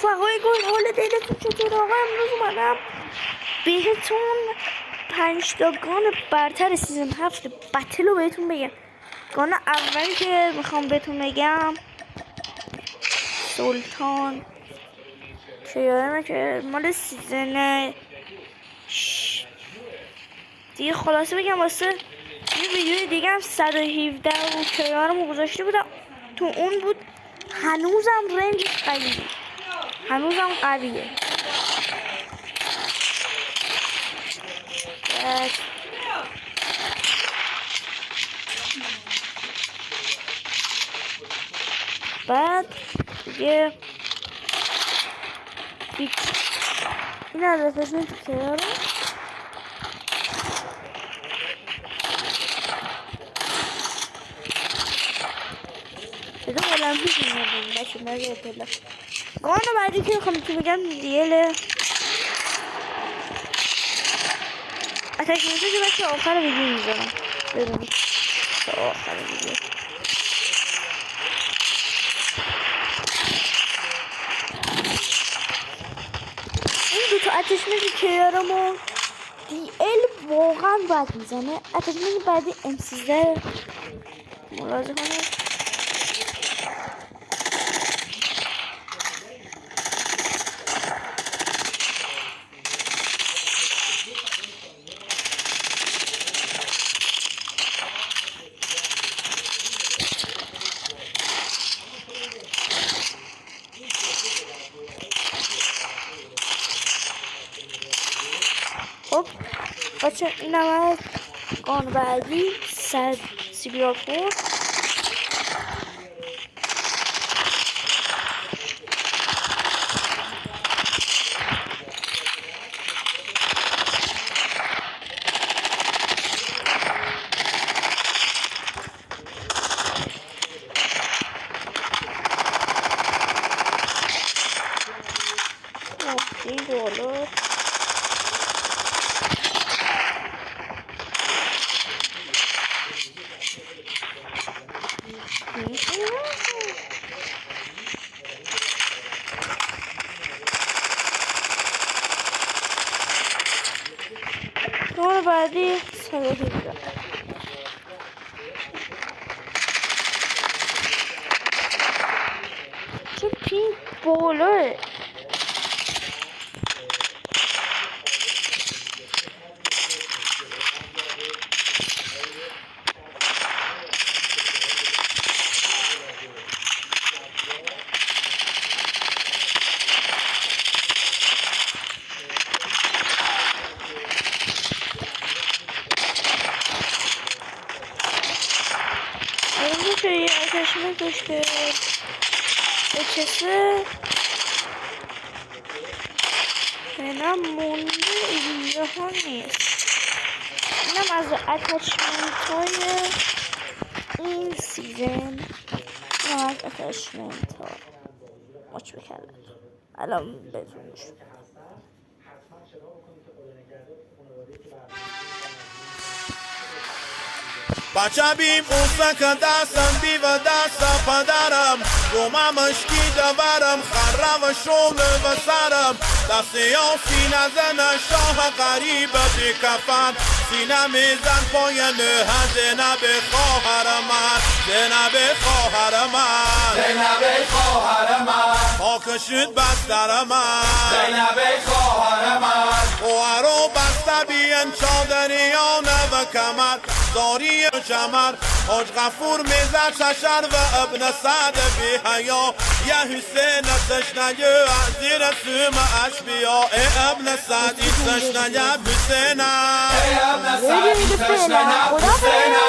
رفقای گل، حال دلتون چطور؟ آقا امروز اومدم بهتون 5 تا گان برتر سیزن 7 بتل رو بهتون بگم. گان اولی که میخوام بهتون بگم سلطان که یادمه که مال سیزن دیگه. خلاصه بگم واسه یه ویدیو دیگه هم 117 و کیارمو گذاشته بودم، تو اون بود. هنوزم رنج قویه، هنوزم قویه. بعد دیگه این عدتشون تو کیارم شده المپیک میدونم بچه نگه پلا. گانو بعدی که میخوام تو بگم دیله اتک میزه که بچه آخر ویدیو میزنم ببینید تا آخر ویدیو. این دوتا اتشمنت کیارم و دی ال واقعا بد میزنه. اتشمنت بعدی M13 ملاحظه خب بچه این هم گان بعدی CBR 4. $10 گان بعدی 117 چه پینک بالاه. که یه اتشمنت داشت که اچسه فعلا مونده اینجا ها نیست. اینم از اتشمنت های این سیزن، اینم از اتشمنت ها ماچ بکرد الان بهتون نشون. بچه بیم اوسکن دستم بیو دستم پدرم رومه مشکی دورم خرم و شوم و سرم دستی ها سینه زن شاه قریب بی کفن سینه میزن پای نه زینب خواهر من زینب خواهر من زینب خواهر من پاک شد بستر من زینب خواهر من خوارو بسته بین چادریان و کمر داری جمر حاج غفور میزد ششر و ابن سعد بی حیا یه حسین تشنه از زیر سوم اشبیا ای ابن سعدی تشنه حسینم ای ابن سعدی تشنه حسینم